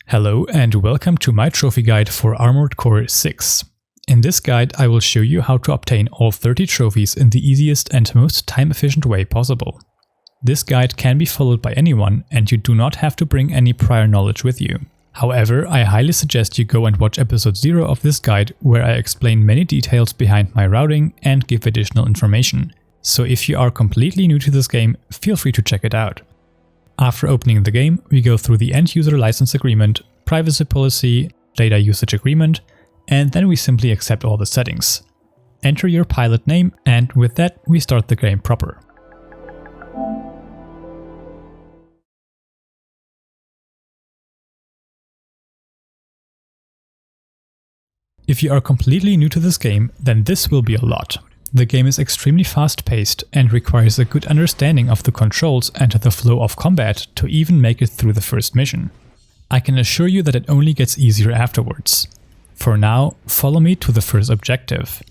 Hello and welcome to my trophy guide for Armored Core 6. In this guide I will show you how to obtain all 30 trophies in the easiest and most time-efficient way possible. This guide can be followed by anyone and you do not have to bring any prior knowledge with you. However, I highly suggest you go and watch episode 0 of this guide where I explain many details behind my routing and give additional information. So if you are completely new to this game, feel free to check it out. After opening the game, we go through the End User License Agreement, Privacy Policy, Data Usage Agreement, and then we simply accept all the settings. Enter your pilot name, and with that we start the game proper. If you are completely new to this game, then this will be a lot. The game is extremely fast-paced and requires a good understanding of the controls and the flow of combat to even make it through the first mission. I can assure you that it only gets easier afterwards. For now, follow me to the first objective.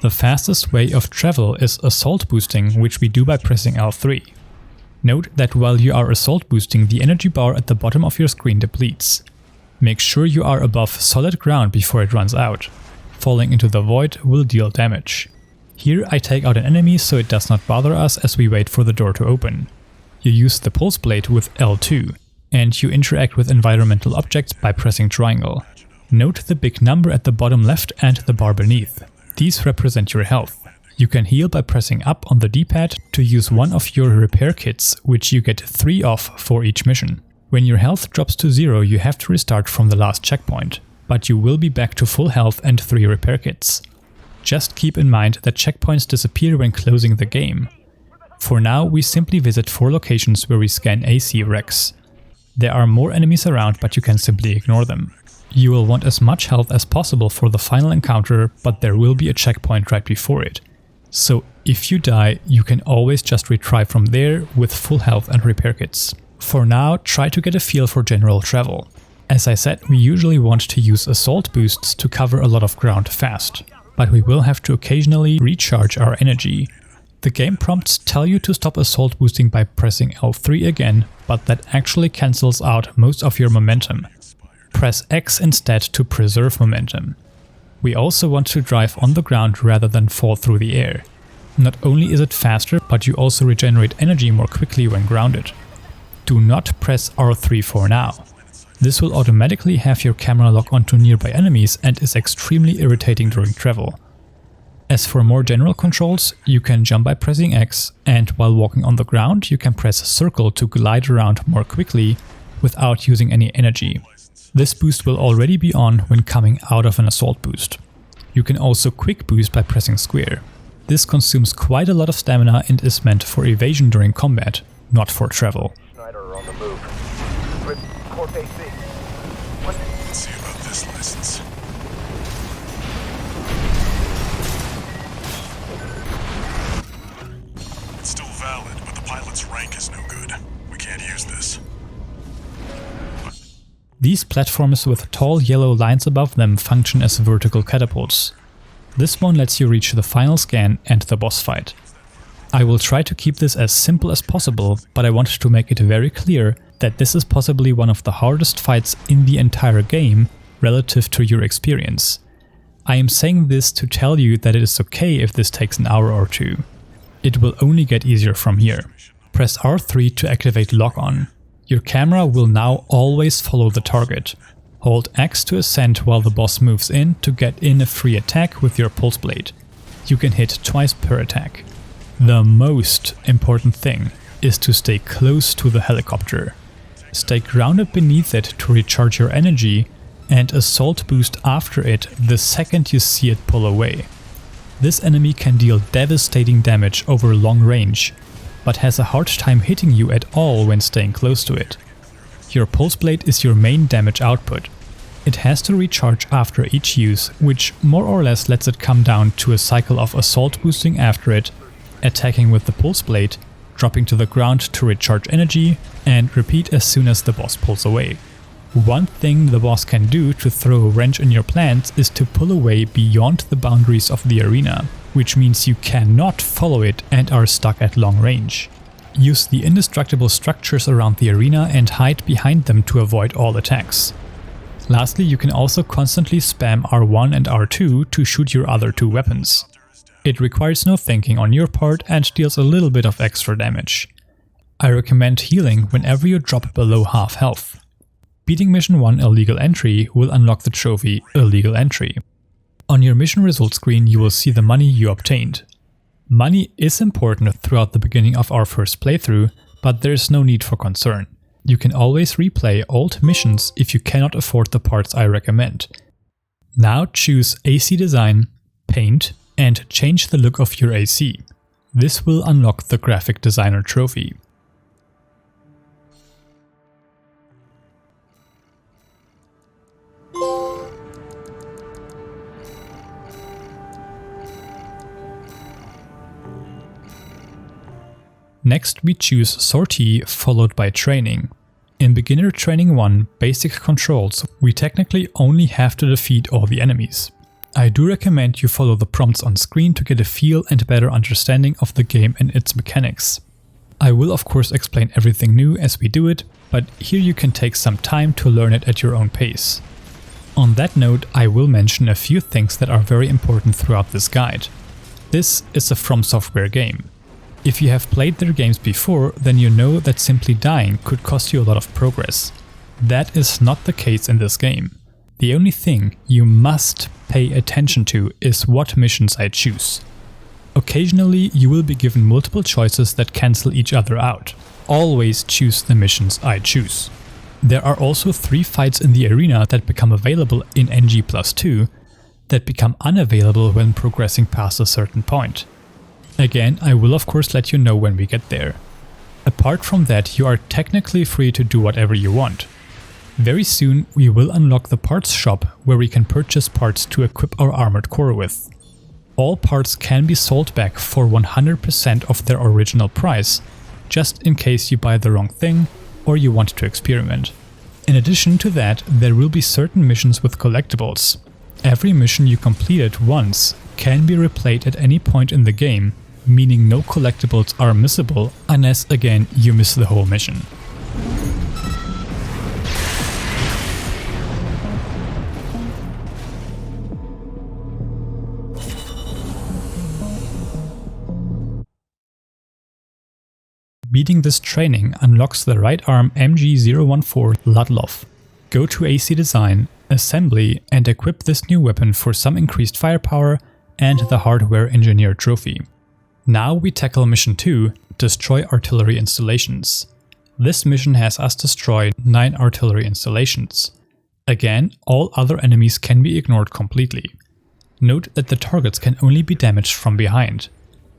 The fastest way of travel is assault boosting, which we do by pressing L3. Note that while you are assault boosting, the energy bar at the bottom of your screen depletes. Make sure you are above solid ground before it runs out. Falling into the void will deal damage. Here I take out an enemy so it does not bother us as we wait for the door to open. You use the pulse blade with L2, and you interact with environmental objects by pressing triangle. Note the big number at the bottom left and the bar beneath. These represent your health. You can heal by pressing up on the D-pad to use one of your repair kits, which you get 3 of for each mission. When your health drops to 0, you have to restart from the last checkpoint, but you will be back to full health and 3 repair kits. Just keep in mind that checkpoints disappear when closing the game. For now, we simply visit 4 locations where we scan AC wrecks. There are more enemies around, but you can simply ignore them. You will want as much health as possible for the final encounter, but there will be a checkpoint right before it. So if you die, you can always just retry from there with full health and repair kits. For now, try to get a feel for general travel. As I said, we usually want to use assault boosts to cover a lot of ground fast, but we will have to occasionally recharge our energy. The game prompts tell you to stop assault boosting by pressing L3 again, but that actually cancels out most of your momentum. Press X instead to preserve momentum. We also want to drive on the ground rather than fall through the air. Not only is it faster, but you also regenerate energy more quickly when grounded. Do not press R3 for now. This will automatically have your camera lock onto nearby enemies and is extremely irritating during travel. As for more general controls, you can jump by pressing X, and while walking on the ground you can press circle to glide around more quickly without using any energy. This boost will already be on when coming out of an assault boost. You can also quick boost by pressing square. This consumes quite a lot of stamina and is meant for evasion during combat, not for travel. On the move. Corp AC. Let's see about this license. It's still valid, but the pilot's rank is no good. We can't use this. These platforms with tall yellow lines above them function as vertical catapults. This one lets you reach the final scan and the boss fight. I will try to keep this as simple as possible, but I want to make it very clear that this is possibly one of the hardest fights in the entire game relative to your experience. I am saying this to tell you that it is okay if this takes an hour or 2. It will only get easier from here. Press R3 to activate lock-on. Your camera will now always follow the target. Hold X to ascend while the boss moves in to get in a free attack with your pulse blade. You can hit twice per attack. The most important thing is to stay close to the helicopter. Stay grounded beneath it to recharge your energy and assault boost after it the second you see it pull away. This enemy can deal devastating damage over long range, but has a hard time hitting you at all when staying close to it. Your pulse blade is your main damage output. It has to recharge after each use, which more or less lets it come down to a cycle of assault boosting after it, attacking with the pulse blade, dropping to the ground to recharge energy, and repeat as soon as the boss pulls away. One thing the boss can do to throw a wrench in your plans is to pull away beyond the boundaries of the arena, which means you cannot follow it and are stuck at long range. Use the indestructible structures around the arena and hide behind them to avoid all attacks. Lastly, you can also constantly spam R1 and R2 to shoot your other two weapons. It requires no thinking on your part and deals a little bit of extra damage. I recommend healing whenever you drop below half health. Beating Mission 1 Illegal Entry will unlock the trophy Illegal Entry. On your mission result screen you will see the money you obtained. Money is important throughout the beginning of our first playthrough, but there is no need for concern. You can always replay old missions if you cannot afford the parts I recommend. Now choose AC Design, Paint, and change the look of your AC. This will unlock the Graphic Designer trophy. Next we choose Sortie followed by Training. In Beginner Training 1 Basic Controls we technically only have to defeat all the enemies. I do recommend you follow the prompts on screen to get a feel and better understanding of the game and its mechanics. I will of course explain everything new as we do it, but here you can take some time to learn it at your own pace. On that note, I will mention a few things that are very important throughout this guide. This is a From Software game. If you have played their games before, then you know that simply dying could cost you a lot of progress. That is not the case in this game. The only thing you must pay attention to is what missions I choose. Occasionally you will be given multiple choices that cancel each other out. Always choose the missions I choose. There are also 3 fights in the arena that become available in NG+2 that become unavailable when progressing past a certain point. Again, I will of course let you know when we get there. Apart from that, you are technically free to do whatever you want. Very soon we will unlock the parts shop where we can purchase parts to equip our armored core with. All parts can be sold back for 100% of their original price, just in case you buy the wrong thing or you want to experiment. In addition to that, there will be certain missions with collectibles. Every mission you completed once can be replayed at any point in the game, meaning no collectibles are missable unless again you miss the whole mission. Beating this training unlocks the right arm MG014 LUDLOW. Go to AC Design, Assembly and equip this new weapon for some increased firepower and the Hardware Engineer trophy. Now we tackle Mission 2, Destroy Artillery Installations. This mission has us destroy 9 artillery installations. Again, all other enemies can be ignored completely. Note that the targets can only be damaged from behind.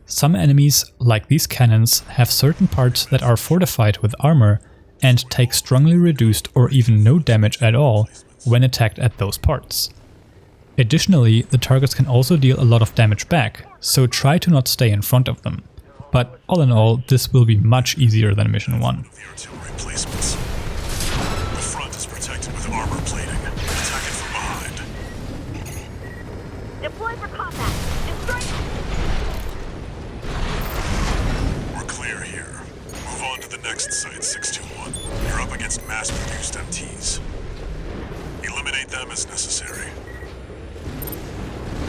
Some enemies, like these cannons, have certain parts that are fortified with armor and take strongly reduced or even no damage at all when attacked at those parts. Additionally, the targets can also deal a lot of damage back, so try to not stay in front of them. But all in all, this will be much easier than Mission 1. The artillery placements. The front is protected with armor plating. Attack it from behind. Deploy for combat. Destroy. We're clear here. Move on to the next site, 621. You're up against mass-produced MTs. Eliminate them as necessary.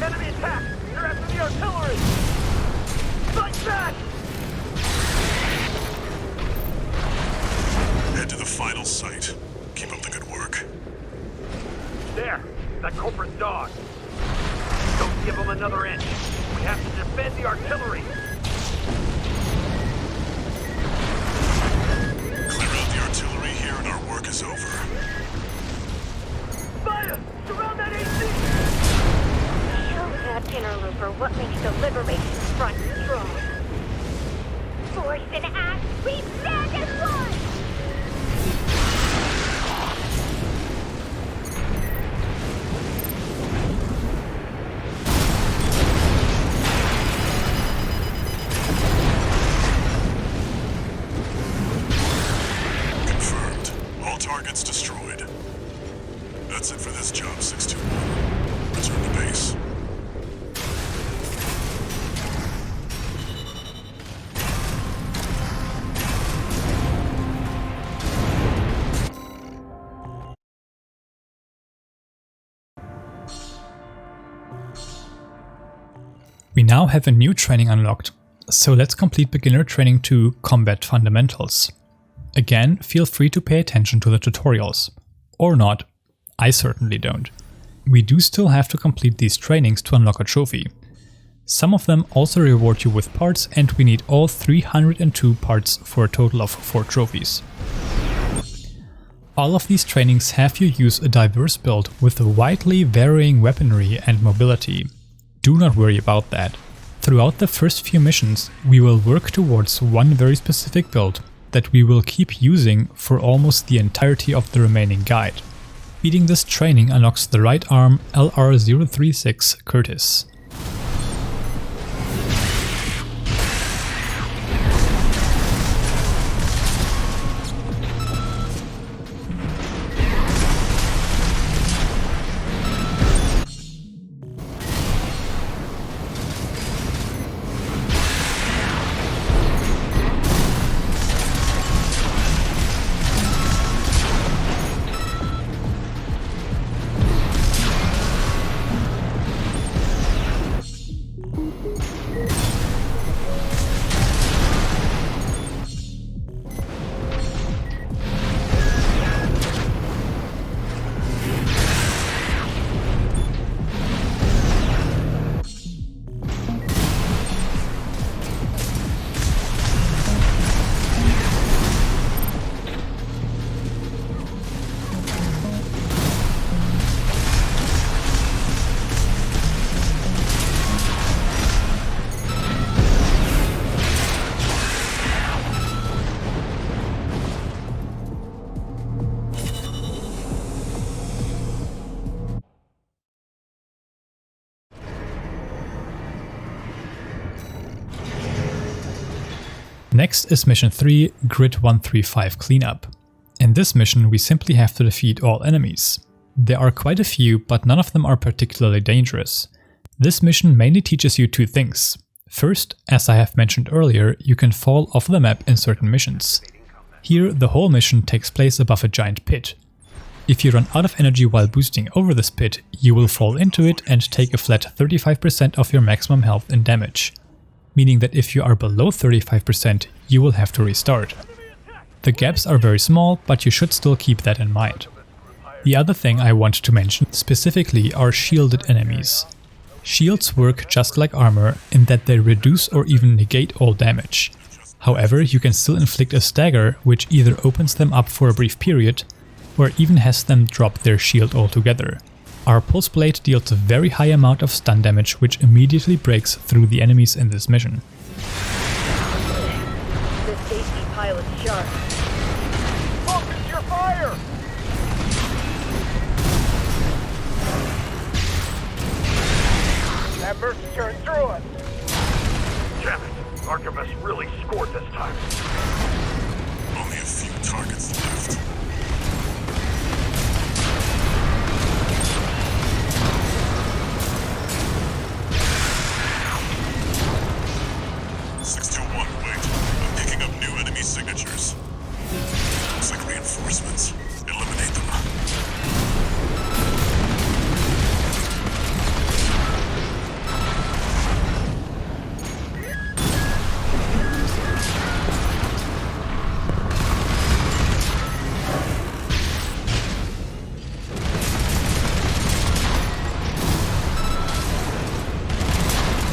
Enemy attack! They're after the artillery! Fight back! Head to the final site. Keep up the good work. There! That culprit's dog! Don't give them another inch! We have to defend the artillery! Clear out the artillery here and our work is over. Fire! Surround that AC! Show that interloper what makes the Liberation Front strong. Force and act, we stand as one! Confirmed. All targets destroyed. That's it for this job, 621. Return to base. We now have a new training unlocked, so let's complete beginner training 2 Combat Fundamentals. Again, feel free to pay attention to the tutorials. Or not. I certainly don't. We do still have to complete these trainings to unlock a trophy. Some of them also reward you with parts, and we need all 302 parts for a total of 4 trophies. All of these trainings have you use a diverse build with a widely varying weaponry and mobility. Do not worry about that. Throughout the first few missions, we will work towards one very specific build that we will keep using for almost the entirety of the remaining guide. Beating this training unlocks the right arm LR036 Curtis. Next is Mission 3, Grid 135 Cleanup. In this mission we simply have to defeat all enemies. There are quite a few, but none of them are particularly dangerous. This mission mainly teaches you 2 things. First, as I have mentioned earlier, you can fall off the map in certain missions. Here the whole mission takes place above a giant pit. If you run out of energy while boosting over this pit, you will fall into it and take a flat 35% of your maximum health and damage. Meaning that if you are below 35%, you will have to restart. The gaps are very small, but you should still keep that in mind. The other thing I want to mention specifically are shielded enemies. Shields work just like armor in that they reduce or even negate all damage. However, you can still inflict a stagger, which either opens them up for a brief period, or even has them drop their shield altogether. Our pulse blade deals a very high amount of stun damage, which immediately breaks through the enemies in this mission. The safety pilot's sharp. Focus your fire! That mercy turned through us! Damn it! Archivist really scored this time. Only a few targets left. Signatures. Looks like reinforcements. Eliminate them.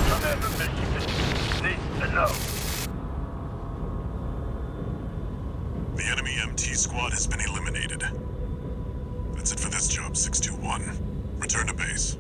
Commander Michigan needs to know. The enemy MT squad has been eliminated. That's it for this job, 621. Return to base.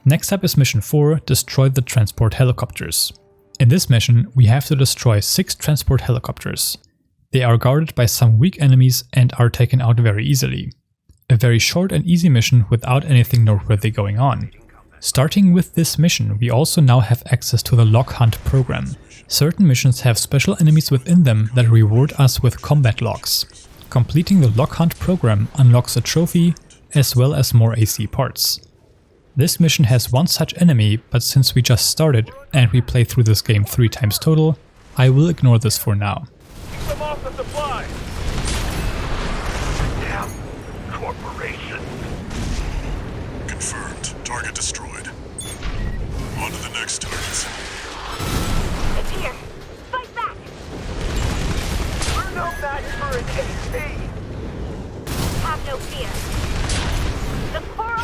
Next up is Mission 4, Destroy the Transport Helicopters. In this mission, we have to destroy 6 transport helicopters. They are guarded by some weak enemies and are taken out very easily. A very short and easy mission without anything noteworthy going on. Starting with this mission, we also now have access to the Lock Hunt program. Certain missions have special enemies within them that reward us with combat logs. Completing the Lock Hunt program unlocks a trophy as well as more AC parts. This mission has one such enemy, but since we just started and we played through this game 3 times total, I will ignore this for now. Keep them off the supply! Damn corporation! Confirmed. Target destroyed. On to the next targets. It's here. Fight back! We're no match for an AC! Have no fear. The coral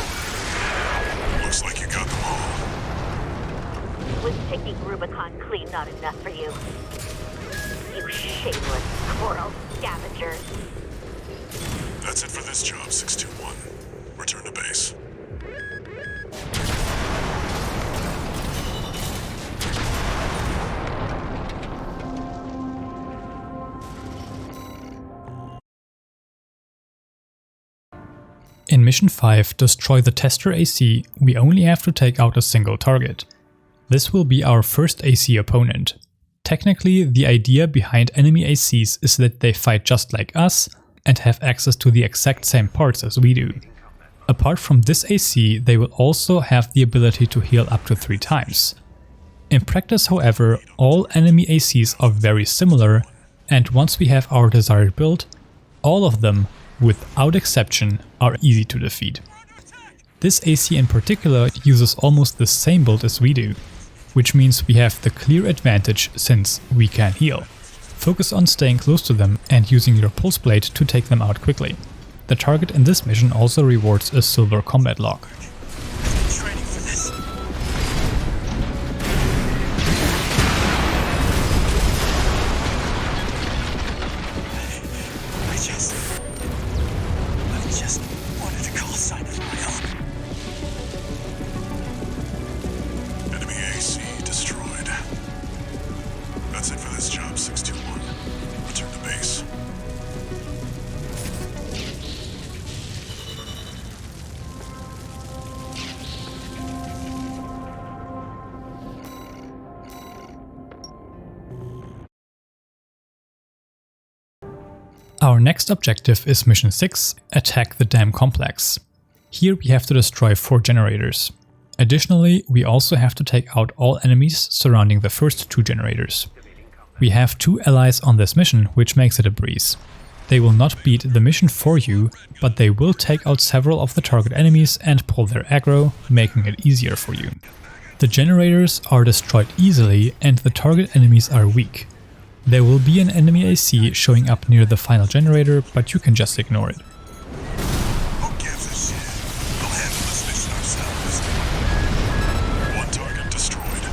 Looks like you got them all. was taking Rubicon clean not enough for you. You shameless coral scavengers. That's it for this job, 621. Return to base. In Mission 5, Destroy the Tester AC, we only have to take out a single target. This will be our first AC opponent. Technically, the idea behind enemy ACs is that they fight just like us and have access to the exact same parts as we do. Apart from this AC, they will also have the ability to heal up to 3 times. In practice, however, all enemy ACs are very similar, and once we have our desired build, all of them, without exception, are easy to defeat. This AC in particular uses almost the same build as we do, which means we have the clear advantage since we can heal. Focus on staying close to them and using your pulse blade to take them out quickly. The target in this mission also rewards a silver combat log. Training for this. I just wanted a call sign of my own. Enemy AC destroyed. That's it for this job, 621. Return to base. Our next objective is Mission 6, Attack the Dam Complex. Here we have to destroy 4 generators. Additionally, we also have to take out all enemies surrounding the first 2 generators. We have 2 allies on this mission, which makes it a breeze. They will not beat the mission for you, but they will take out several of the target enemies and pull their aggro, making it easier for you. The generators are destroyed easily and the target enemies are weak. There will be an enemy AC showing up near the final generator, but you can just ignore it. Who gives a shit? We'll handle this mission ourselves. 1 target destroyed.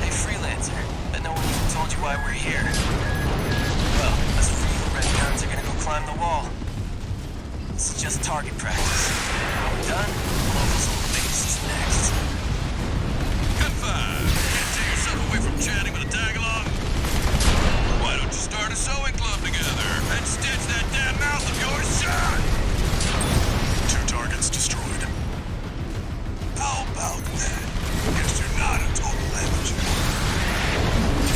Hey, freelancer, but no one even told you why we're here. Well, us free red guns are gonna go climb the wall. This is just target practice. When we're done, we'll overhaul the base next. Good five. Can't take yourself away from chatting with a tag-along. Why don't you start a sewing club together and stitch that damn mouth of yours shut? 2 targets destroyed. How about that? Guess you're not a total amateur.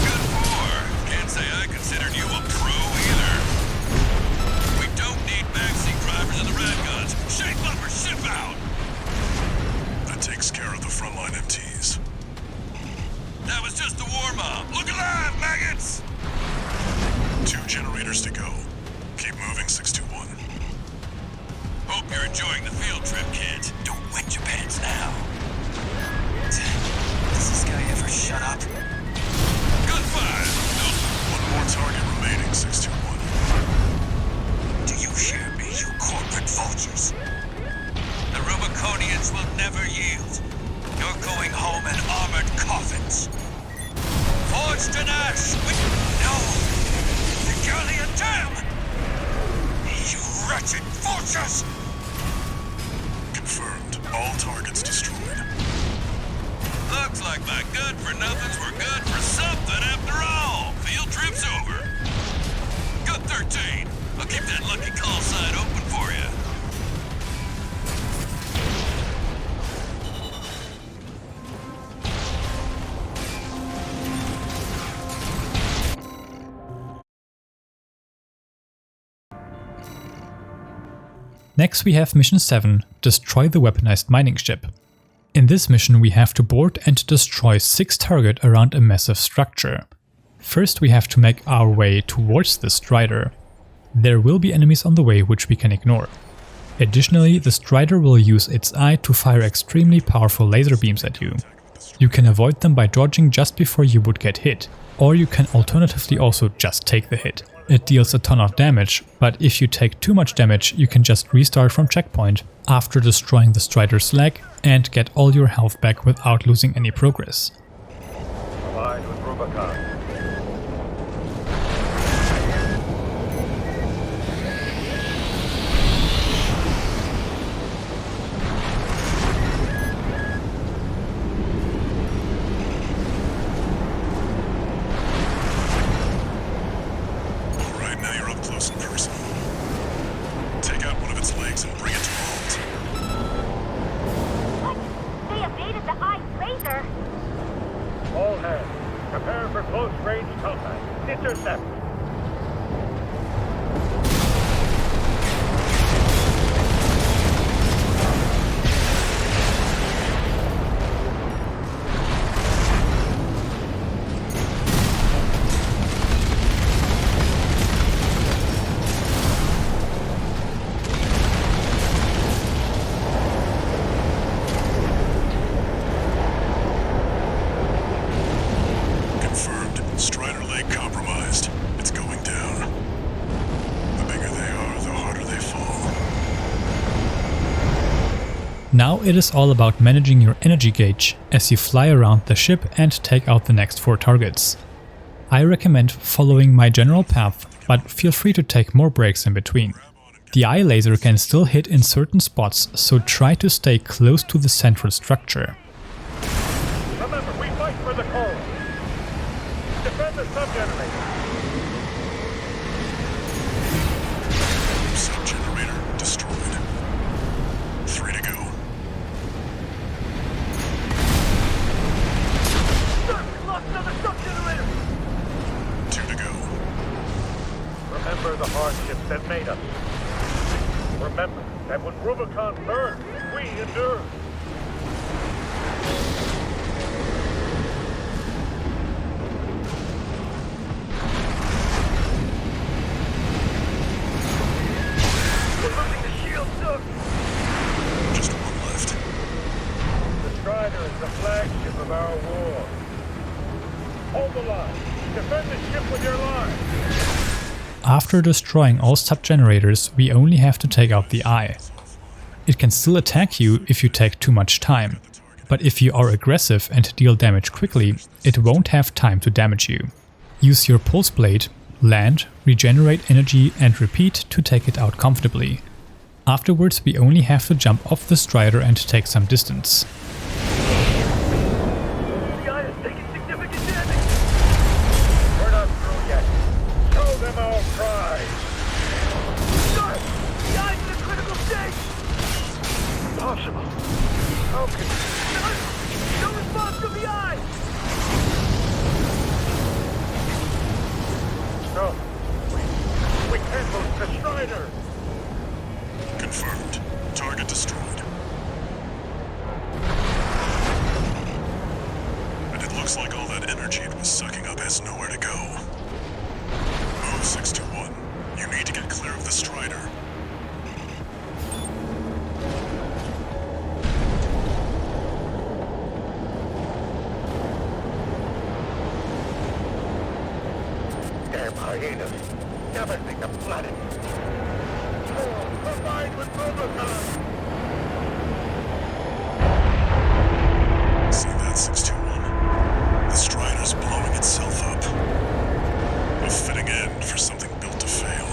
Good 4. Can't say I considered you a pro either. We don't need backseat drivers in the red guns. Shape up or ship out. That takes care of the frontline MTs. That was just the warm-up. Look alive, maggots! 2 generators to go. Keep moving, 621. Hope you're enjoying the field trip, kid. Don't wet your pants now. Does this guy ever shut up? Good five. No. 1 more target remaining, 621. Do you hear me, you corporate vultures? The Rubiconians will never yield. You're going home in armored coffins. Forged in ash with no Gurlian dam! You wretched vultures! Confirmed. All targets destroyed. Looks like my good-for-nothings were good for something after all. Field trip's over. Good 13. I'll keep that lucky call sign open for you. Next we have Mission 7, Destroy the Weaponized Mining Ship. In this mission we have to board and destroy 6 targets around a massive structure. First we have to make our way towards the Strider. There will be enemies on the way which we can ignore. Additionally, the Strider will use its eye to fire extremely powerful laser beams at you. You can avoid them by dodging just before you would get hit, or you can alternatively also just take the hit. It deals a ton of damage, but if you take too much damage, you can just restart from checkpoint after destroying the Strider's leg and get all your health back without losing any progress. Fires of Rubicon. Now it is all about managing your energy gauge as you fly around the ship and take out the next 4 targets. I recommend following my general path, but feel free to take more breaks in between. The eye laser can still hit in certain spots, so try to stay close to the central structure. Remember, we fight for the coal. Defend the sub-generator. Sub-generator destroyed. 3 to go. Lost another sub-generator. 2 to go. Remember the hardships that made us. Remember that when Rubicon burned, we endured. We're losing the shield, sir. Just one left. The Strider is the flagship of our war. Hold the line. Defend the ship with your line. After destroying all sub-generators, we only have to take out the eye. It can still attack you if you take too much time, but if you are aggressive and deal damage quickly, it won't have time to damage you. Use your pulse blade, land, regenerate energy and repeat to take it out comfortably. Afterwards we only have to jump off the Strider and take some distance. Impossible. How can no response from the eye? No. We can't lose the Strider. Confirmed. Target destroyed. And it looks like all that energy it was sucking up has nowhere to go. Move 621. You need to get clear of the Strider. Hyenas, devastating the planet. Combined with Rubicon. See that, 621? The Strider's blowing itself up. A fitting end for something built to fail.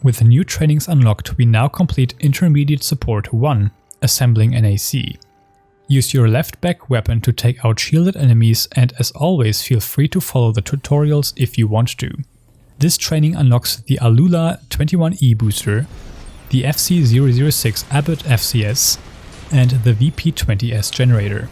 With new trainings unlocked, we now complete Intermediate Support 1, assembling an AC. Use your left back weapon to take out shielded enemies, and as always feel free to follow the tutorials if you want to. This training unlocks the ALULA 21E booster, the FC006 ABBOT FCS, and the VP20S generator.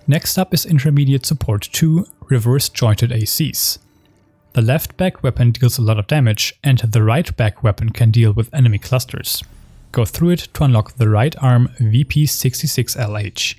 Next up is Intermediate Support 2, Reverse Jointed ACs. The left back weapon deals a lot of damage, and the right back weapon can deal with enemy clusters. Go through it to unlock the right arm VP66LH.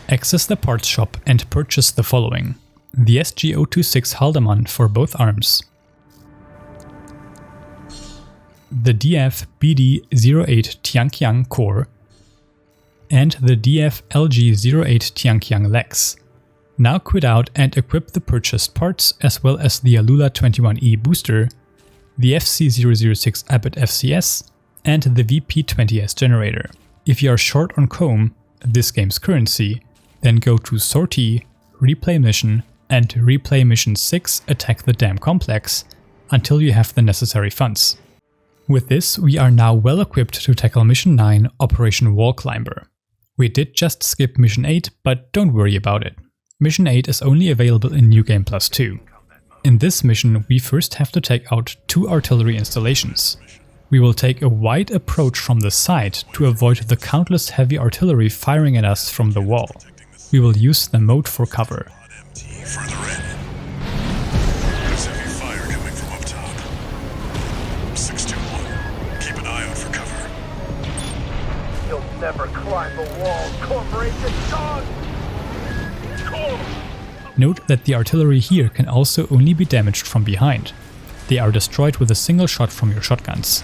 Access the parts shop and purchase the following: the SG026 Haldeman for both arms, the DF BD08 Tianqiang core, and the DF LG08 Tianqiang legs. Now quit out and equip the purchased parts as well as the ALULA 21E booster, the FC006 ABBOT FCS, and the VP20S generator. If you are short on comb, this game's currency, then go to Sortie, Replay Mission, and Replay Mission 6 Attack the Dam Complex until you have the necessary funds. With this, we are now well equipped to tackle Mission 9, Operation Wallclimber. We did just skip Mission 8, but don't worry about it. Mission 8 is only available in New Game Plus 2. In this mission, we first have to take out 2 artillery installations. We will take a wide approach from the side to avoid the countless heavy artillery firing at us from the wall. We will use the moat for cover. Further in. There's heavy fire coming from up top. 621. Keep an eye out for cover. You'll never climb the wall, corporation dog! Note that the artillery here can also only be damaged from behind. They are destroyed with a single shot from your shotguns.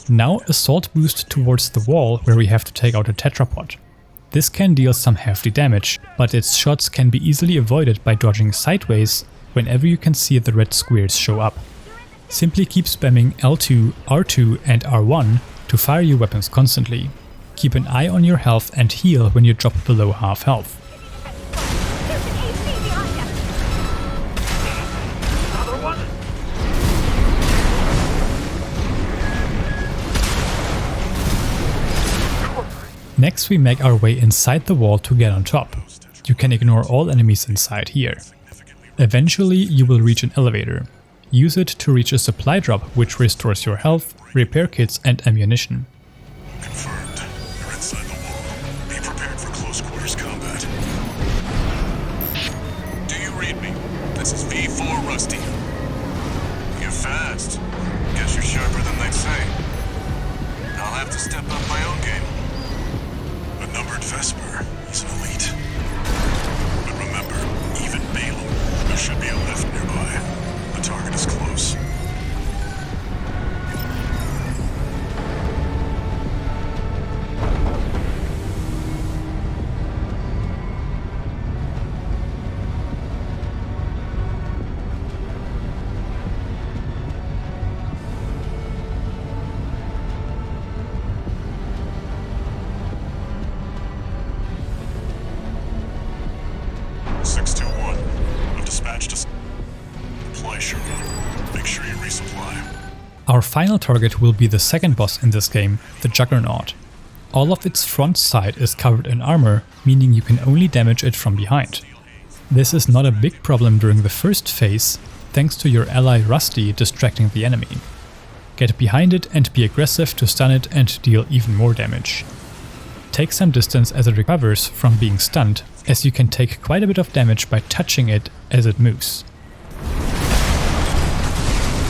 Now assault boost towards the wall where we have to take out a Tetrapod. This can deal some hefty damage, but its shots can be easily avoided by dodging sideways whenever you can see the red squares show up. Simply keep spamming L2, R2 and R1 to fire your weapons constantly. Keep an eye on your health and heal when you drop below half health. There's an AC behind us! Another one? Next we make our way inside the wall to get on top. You can ignore all enemies inside here. Eventually you will reach an elevator. Use it to reach a supply drop which restores your health, repair kits and ammunition. Confirmed. You're inside the wall. Be prepared for close quarters combat. Do you read me? This is V4 Rusty. You're fast. Guess you're sharper than they say. I'll have to step up my own game. A numbered Vesper. He's an elite. But remember, even Balaam, there should be a lift nearby. The target is close. Our final target will be the second boss in this game, the Juggernaut. All of its front side is covered in armor, meaning you can only damage it from behind. This is not a big problem during the first phase, thanks to your ally Rusty distracting the enemy. Get behind it and be aggressive to stun it and deal even more damage. Take some distance as it recovers from being stunned, as you can take quite a bit of damage by touching it as it moves.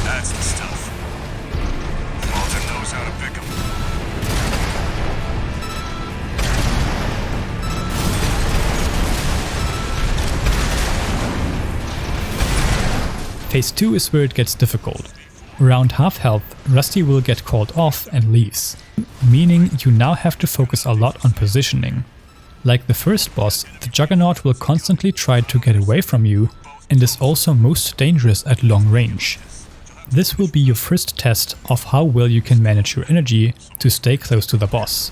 That's the stuff. Walter knows how to pick 'em. Phase 2 is where it gets difficult. Around half health, Rusty will get called off and leaves, meaning you now have to focus a lot on positioning. Like the first boss, the Juggernaut will constantly try to get away from you and is also most dangerous at long range. This will be your first test of how well you can manage your energy to stay close to the boss.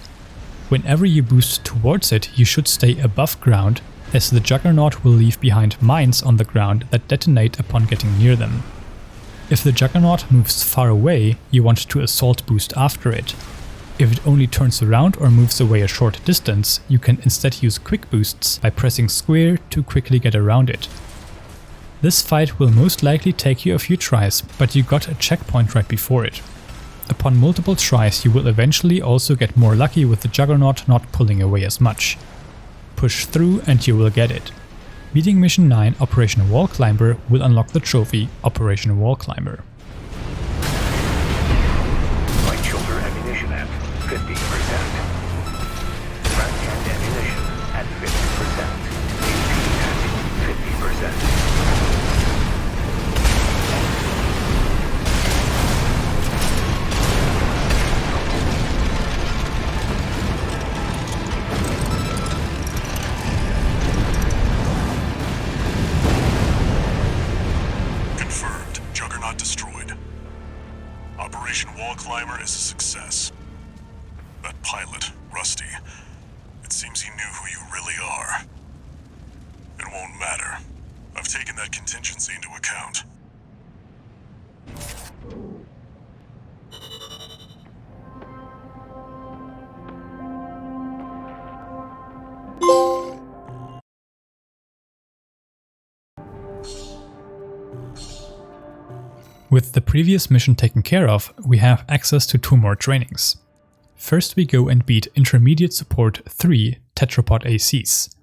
Whenever you boost towards it, you should stay above ground, as the Juggernaut will leave behind mines on the ground that detonate upon getting near them. If the Juggernaut moves far away, you want to assault boost after it. If it only turns around or moves away a short distance, you can instead use quick boosts by pressing square to quickly get around it. This fight will most likely take you a few tries, but you got a checkpoint right before it. Upon multiple tries you will eventually also get more lucky with the Juggernaut not pulling away as much. Push through and you will get it. Beating Mission 9 Operation Wallclimber will unlock the trophy Operation Wallclimber. Right shoulder ammunition at 50%. Right hand ammunition at 50%. AP at 50%. Confirmed. Juggernaut destroyed. Operation Wallclimber is a success. That pilot, Rusty, it seems he knew who you really are. It won't matter. I've taken that contingency into account. With the previous mission taken care of, we have access to 2 more trainings. First we go and beat Intermediate Support 3 Tetrapod ACs.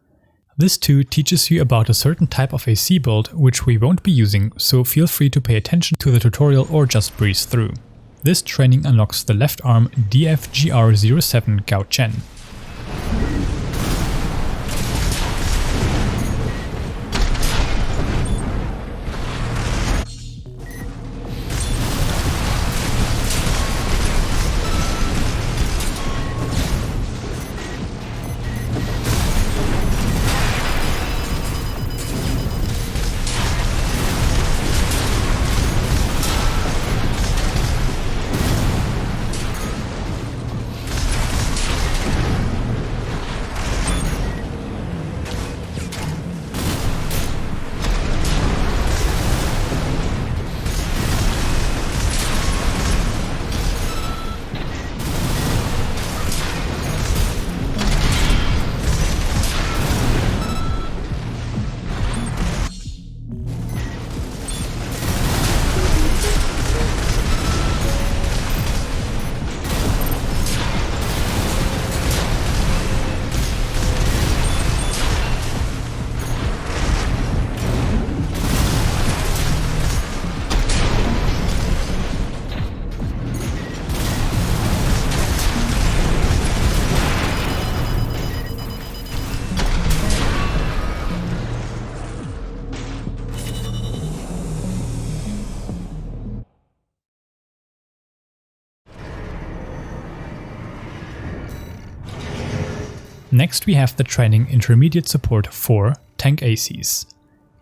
This 2 teaches you about a certain type of AC build which we won't be using, so feel free to pay attention to the tutorial or just breeze through. This training unlocks the left arm DFGR07 Gao Chen. Next we have the training Intermediate Support 4 Tank ACs.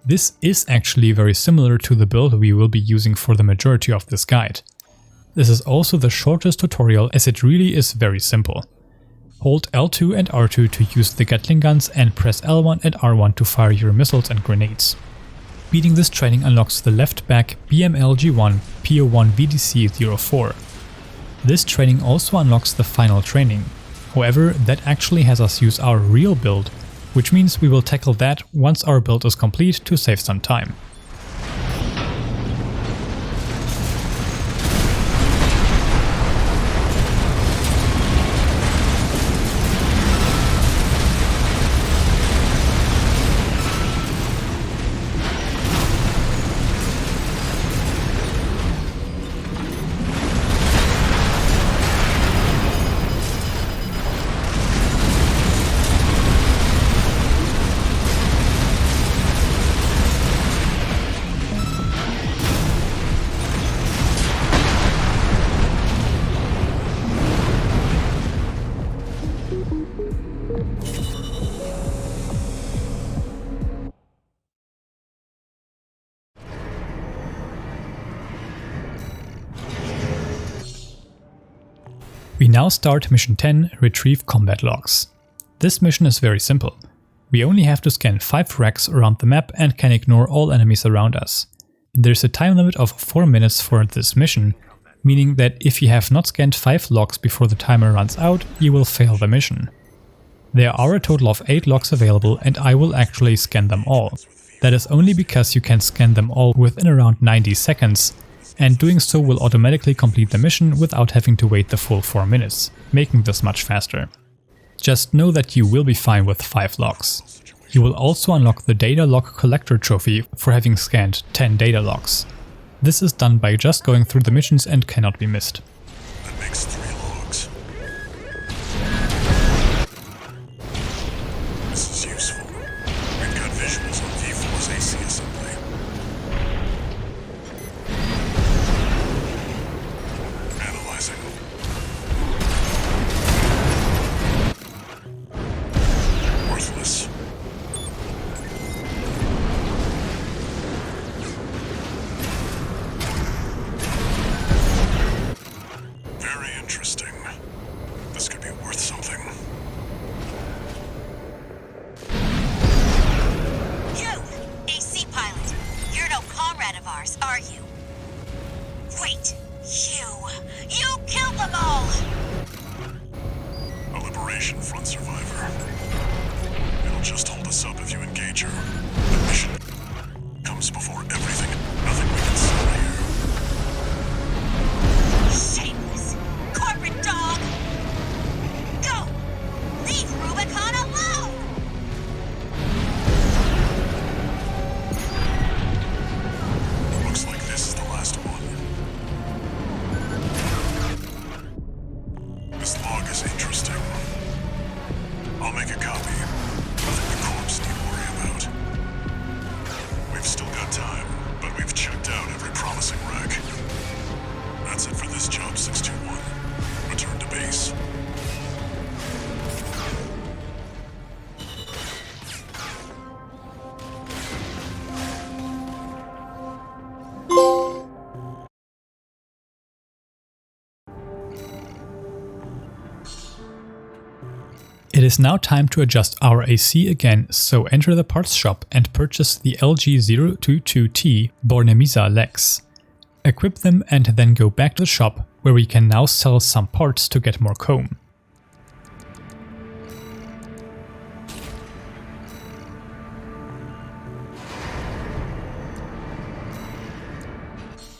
This is actually very similar to the build we will be using for the majority of this guide. This is also the shortest tutorial as it really is very simple. Hold L2 and R2 to use the Gatling guns and press L1 and R1 to fire your missiles and grenades. Beating this training unlocks the left back BMLG1 PO1 VDC-04. This training also unlocks the final training. However, that actually has us use our real build, which means we will tackle that once our build is complete to save some time. We now start Mission 10, Retrieve Combat Logs. This mission is very simple. We only have to scan 5 racks around the map and can ignore all enemies around us. There's a time limit of 4 minutes for this mission, meaning that if you have not scanned 5 logs before the timer runs out, you will fail the mission. There are a total of 8 logs available and I will actually scan them all. That is only because you can scan them all within around 90 seconds, and doing so will automatically complete the mission without having to wait the full 4 minutes, making this much faster. Just know that you will be fine with 5 logs. You will also unlock the Data Log Collector trophy for having scanned 10 data logs. This is done by just going through the missions and cannot be missed. That makes 3 logs. This is useful. We've got visuals on V4's AC assembly. Analyzing. Worthless. Very interesting. This could be worth something. You, AC pilot. You're no comrade of ours, are you? Wait, you killed them all! A Liberation Front survivor. It'll just hold us up if you engage her. The mission comes before everything and nothing we can sell here. Shameless, corporate dog! Go! Leave Rubicon alone! Looks like this is the last one. This log is interesting. I'll make a copy. Nothing the corpse need to worry about. We've still got time, but we've checked out every promising wreck. That's it for this job, 621. Return to base. It is now time to adjust our AC again, so enter the parts shop and purchase the LG022T Bornemisza legs. Equip them and then go back to the shop, where we can now sell some parts to get more comb.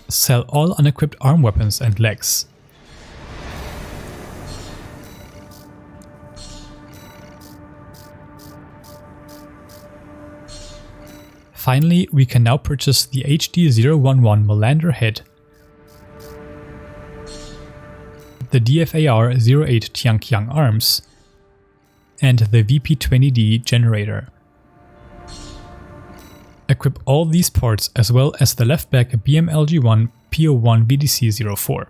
Sell all unequipped arm weapons and legs. Finally, we can now purchase the HD011 Melander head, the DFAR-08 Tianqiang arms, and the VP20D generator. Equip all these parts as well as the left back BMLG1 PO1 VDC-04.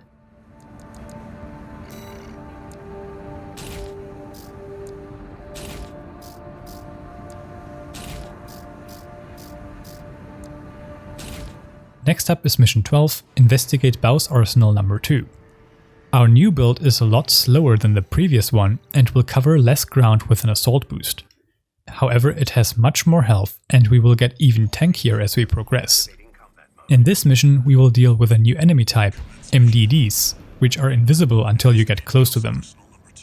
Next up is Mission 12, Investigate BAWS Arsenal number 2. Our new build is a lot slower than the previous one and will cover less ground with an assault boost. However, it has much more health and we will get even tankier as we progress. In this mission we will deal with a new enemy type, MDDs, which are invisible until you get close to them.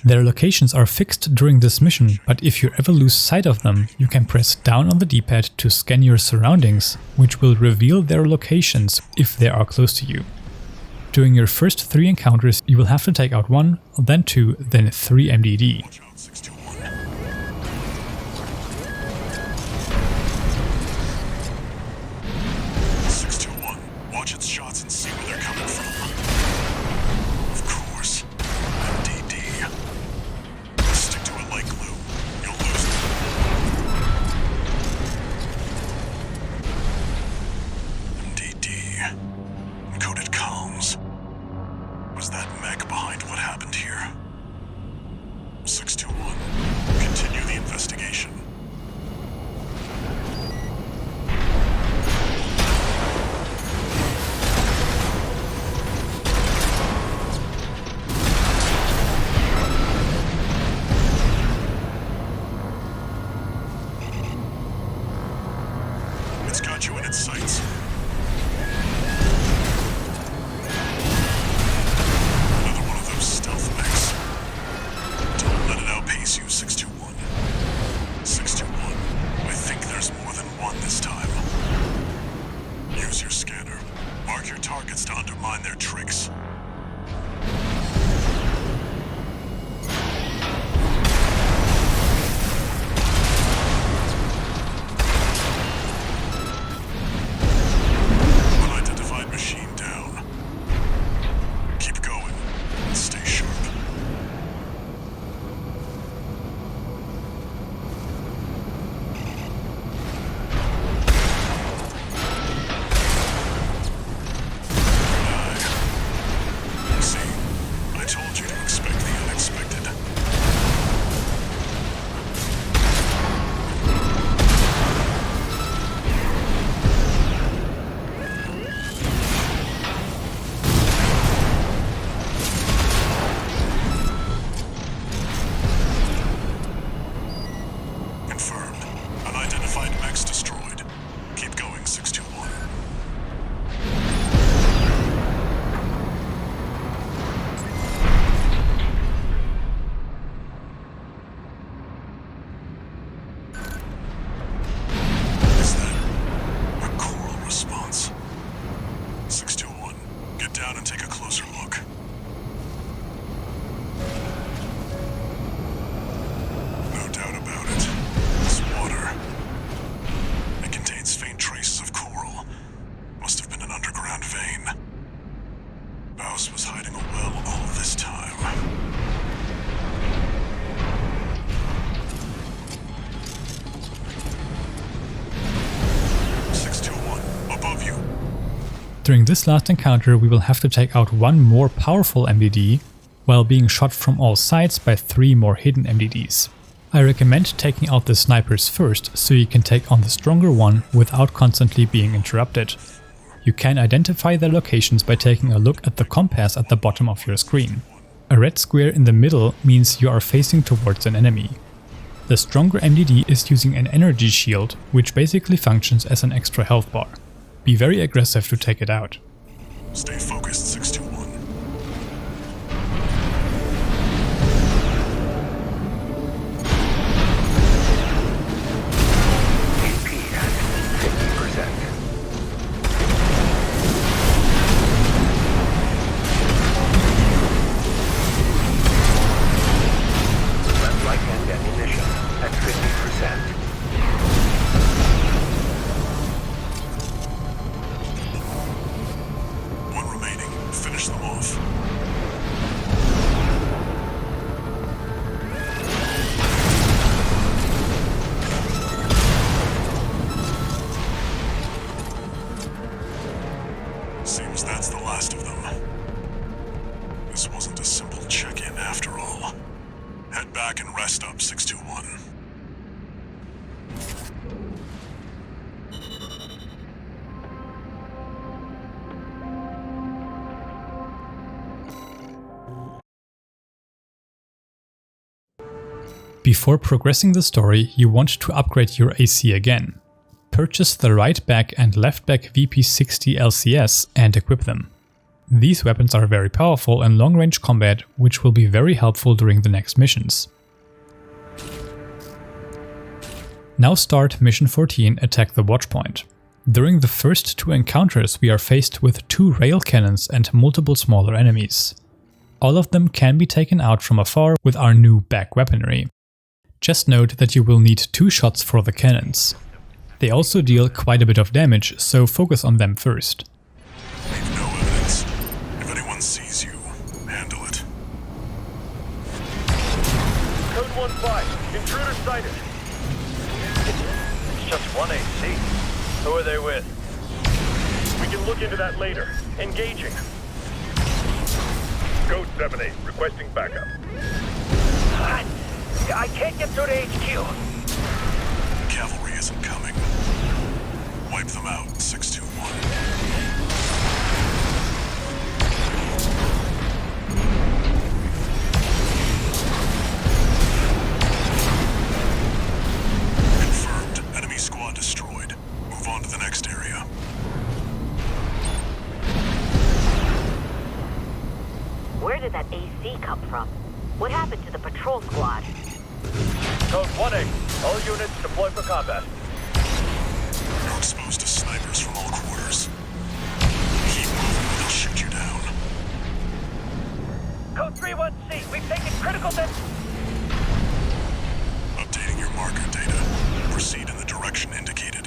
Their locations are fixed during this mission, but if you ever lose sight of them, you can press down on the D-pad to scan your surroundings, which will reveal their locations if they are close to you. During your first 3 encounters, you will have to take out 1, then 2, then 3 MDD. Watch out, 61. 621. Watch its shots and see where they're coming from. Of course. MDD. Stick to it like glue. You'll lose them. MDD. Encoded comms. Was that mech behind what happened here? 621. Continue the investigation. It's got you in its sights. Another one of those stealth mechs. Don't let it outpace you, 621. 621. I think there's more than one this time. Use your scanner. Mark your targets to undermine their tricks. Unidentified machine down. Keep going and stay sharp. See, I told you to expect the unexpected. Confirmed. Unidentified mechs destroyed. Keep going, 621. Is that a choral response? 621. Get down and take a closer look. No doubt about it. It's water. It contains faint traces of coral. Must have been an underground vein. BAWS was hiding a well all this time. Above you. During this last encounter we will have to take out 1 more powerful MDD, while being shot from all sides by 3 more hidden MDDs. I recommend taking out the snipers first, so you can take on the stronger one without constantly being interrupted. You can identify their locations by taking a look at the compass at the bottom of your screen. A red square in the middle means you are facing towards an enemy. The stronger MDD is using an energy shield, which basically functions as an extra health bar. Be very aggressive to take it out. Stay focused, 621. AP at 50%. Left right-hand ammunition at 50%. One remaining. Finish them off. Seems that's the last of them. This wasn't a simple check-in after all. Head back and rest up, 621. Before progressing the story, you want to upgrade your AC again. Purchase the right back and left back VP60 LCS and equip them. These weapons are very powerful in long-range combat, which will be very helpful during the next missions. Now start Mission 14, Attack the Watchpoint. During the first 2 encounters, we are faced with 2 rail cannons and multiple smaller enemies. All of them can be taken out from afar with our new back weaponry. Just note that you will need 2 shots for the cannons. They also deal quite a bit of damage, so focus on them first. Leave no evidence. If anyone sees you, handle it. Code 1-5. Intruder sighted. It's just one AC. Who are they with? We can look into that later. Engaging. Code 7-8. Requesting backup. I can't get through to HQ. Cavalry isn't coming. Wipe them out, 621. Confirmed. Enemy squad destroyed. Move on to the next area. Where did that AC come from? What happened to the patrol squad? Code 1-8. All units deploy for combat. You're exposed to snipers from all quarters. Keep moving or they'll shoot you down. Code 3-1C. We've taken critical damage. Updating your marker data. Proceed in the direction indicated.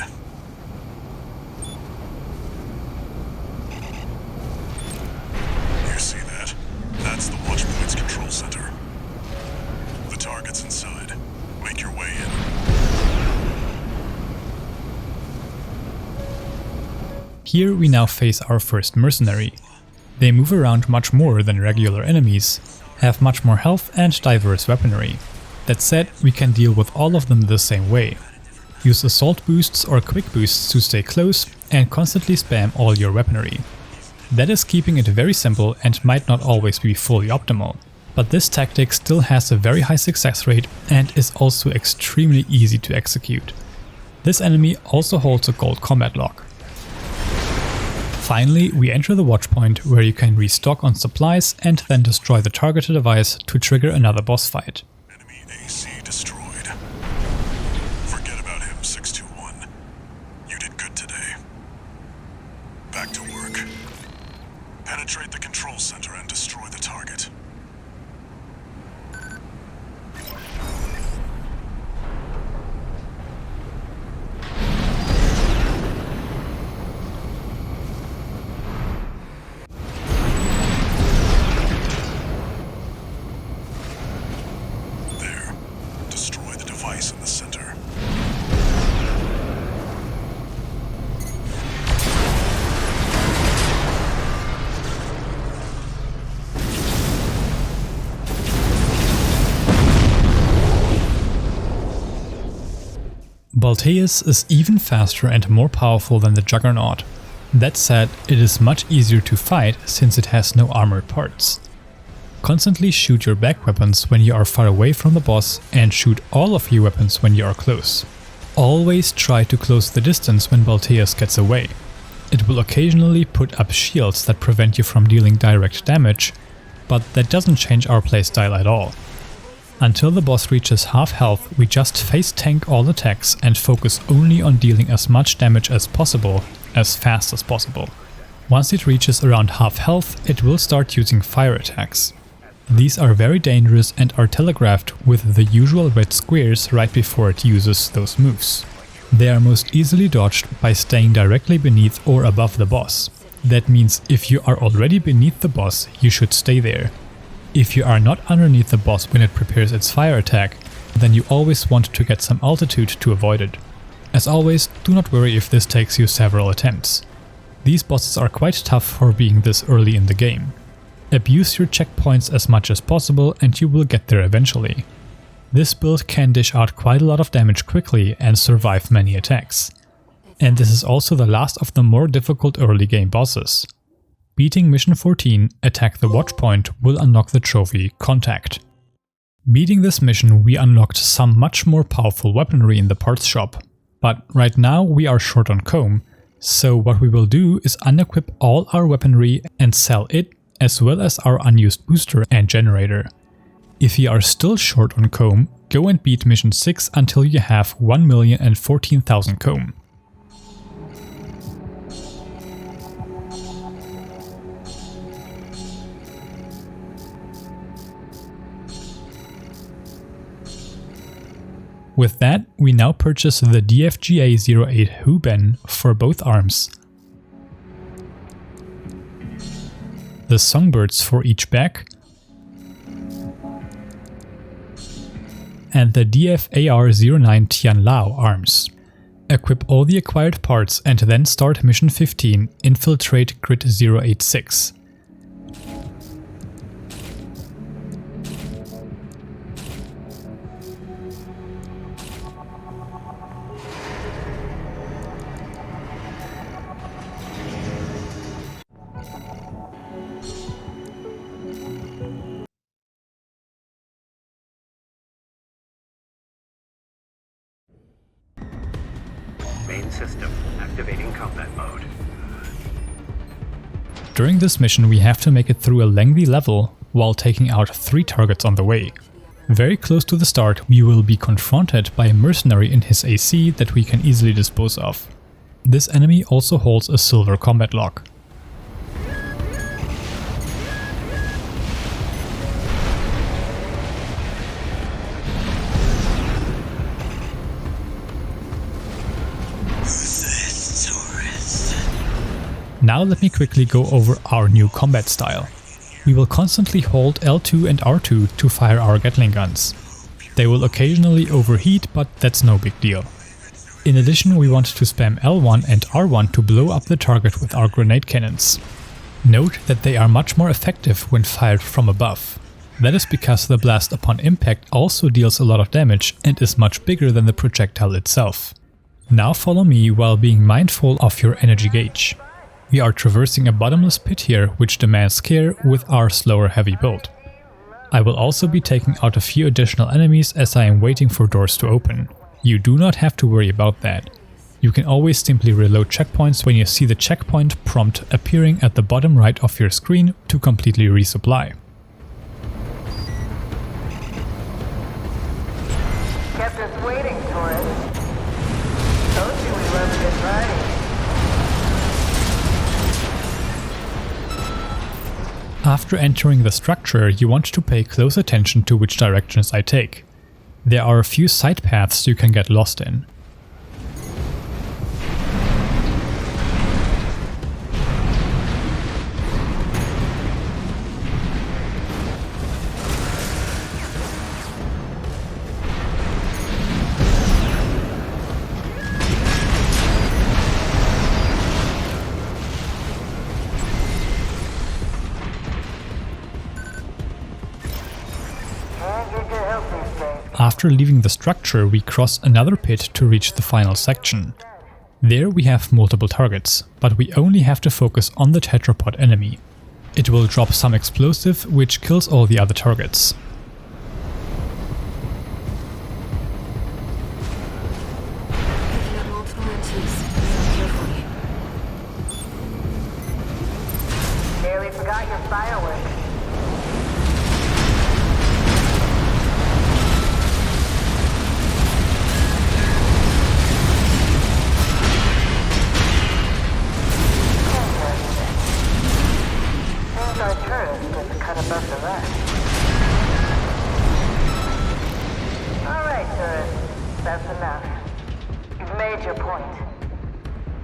You see that? That's the Watchpoint's control center. The target's inside. Make your way in. Here we now face our first mercenary. They move around much more than regular enemies, have much more health and diverse weaponry. That said, we can deal with all of them the same way. Use assault boosts or quick boosts to stay close and constantly spam all your weaponry. That is keeping it very simple and might not always be fully optimal, but this tactic still has a very high success rate and is also extremely easy to execute. This enemy also holds a gold combat log. Finally, we enter the Watchpoint, where you can restock on supplies and then destroy the targeted device to trigger another boss fight. Enemy AC destroyed. Forget about him, 621. You did good today. Back to work. Penetrate the control center and destroy the target. There. Destroy the device in the center. Balteus is even faster and more powerful than the Juggernaut. That said, it is much easier to fight since it has no armored parts. Constantly shoot your back weapons when you are far away from the boss and shoot all of your weapons when you are close. Always try to close the distance when Balteus gets away. It will occasionally put up shields that prevent you from dealing direct damage, but that doesn't change our playstyle at all. Until the boss reaches half health, we just face tank all attacks and focus only on dealing as much damage as possible, as fast as possible. Once it reaches around half health, it will start using fire attacks. These are very dangerous and are telegraphed with the usual red squares right before it uses those moves. They are most easily dodged by staying directly beneath or above the boss. That means if you are already beneath the boss, you should stay there. If you are not underneath the boss when it prepares its fire attack, then you always want to get some altitude to avoid it. As always, do not worry if this takes you several attempts. These bosses are quite tough for being this early in the game. Abuse your checkpoints as much as possible and you will get there eventually. This build can dish out quite a lot of damage quickly and survive many attacks. And this is also the last of the more difficult early game bosses. Beating Mission 14, Attack the Watchpoint, will unlock the trophy Contact. Beating this mission, we unlocked some much more powerful weaponry in the parts shop. But right now we are short on comb, so what we will do is unequip all our weaponry and sell it, as well as our unused booster and generator. If you are still short on comb, go and beat mission 6 until you have 1,014,000 comb. With that, we now purchase the DFGA-08 Huben for both arms, the Songbirds for each back, and the DFAR-09 Tianlao arms. Equip all the acquired parts and then start mission 15, Infiltrate Grid 086. Main system activating combat mode. During this mission we have to make it through a lengthy level while taking out 3 targets on the way. Very close to the start we will be confronted by a mercenary in his AC that we can easily dispose of. This enemy also holds a silver combat lock. Now let me quickly go over our new combat style. We will constantly hold L2 and R2 to fire our Gatling guns. They will occasionally overheat, but that's no big deal. In addition, we want to spam L1 and R1 to blow up the target with our grenade cannons. Note that they are much more effective when fired from above. That is because the blast upon impact also deals a lot of damage and is much bigger than the projectile itself. Now follow me while being mindful of your energy gauge. We are traversing a bottomless pit here, which demands care with our slower heavy build. I will also be taking out a few additional enemies as I am waiting for doors to open. You do not have to worry about that. You can always simply reload checkpoints when you see the checkpoint prompt appearing at the bottom right of your screen to completely resupply. Kept us waiting, tourist. Told you we love good riding. After entering the structure, you want to pay close attention to which directions I take. There are a few side paths you can get lost in. After leaving the structure, we cross another pit to reach the final section. There we have multiple targets, but we only have to focus on the Tetrapod enemy. It will drop some explosive, which kills all the other targets. Nearly forgot your fireworks. Our turret was cut above the rest. Alright, tourist. That's enough. You've made your point.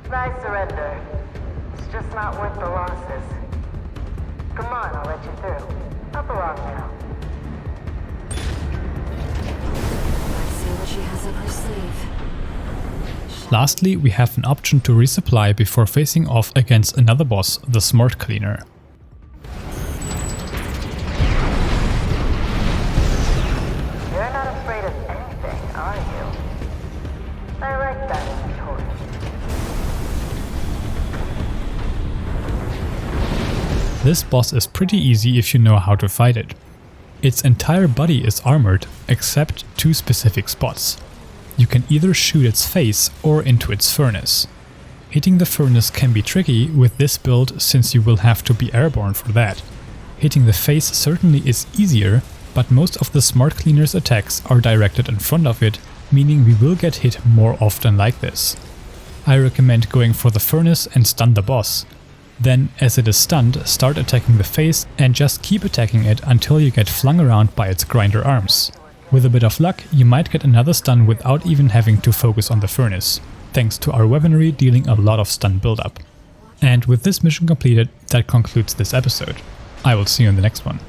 I surrender. It's just not worth the losses. Come on, I'll let you through. Up along now. Let's see what she has up her sleeve. Lastly, we have an option to resupply before facing off against another boss, the Smart Cleaner. This boss is pretty easy if you know how to fight it. Its entire body is armored, except 2 specific spots. You can either shoot its face or into its furnace. Hitting the furnace can be tricky with this build since you will have to be airborne for that. Hitting the face certainly is easier, but most of the Smart Cleaner's attacks are directed in front of it, meaning we will get hit more often like this. I recommend going for the furnace and stun the boss. Then, as it is stunned, start attacking the face and just keep attacking it until you get flung around by its grinder arms. With a bit of luck, you might get another stun without even having to focus on the furnace, thanks to our weaponry dealing a lot of stun buildup. And with this mission completed, that concludes this episode. I will see you in the next one.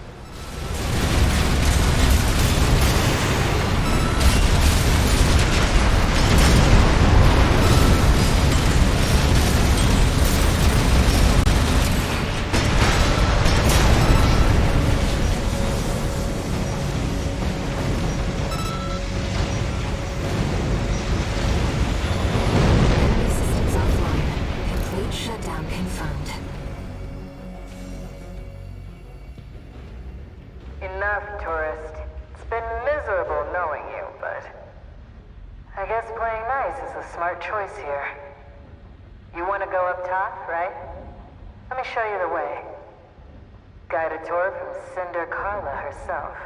Enough, tourist. It's been miserable knowing you, but I guess playing nice is a smart choice here. You want to go up top, right? Let me show you the way. Guided tour from Cinder Carla herself.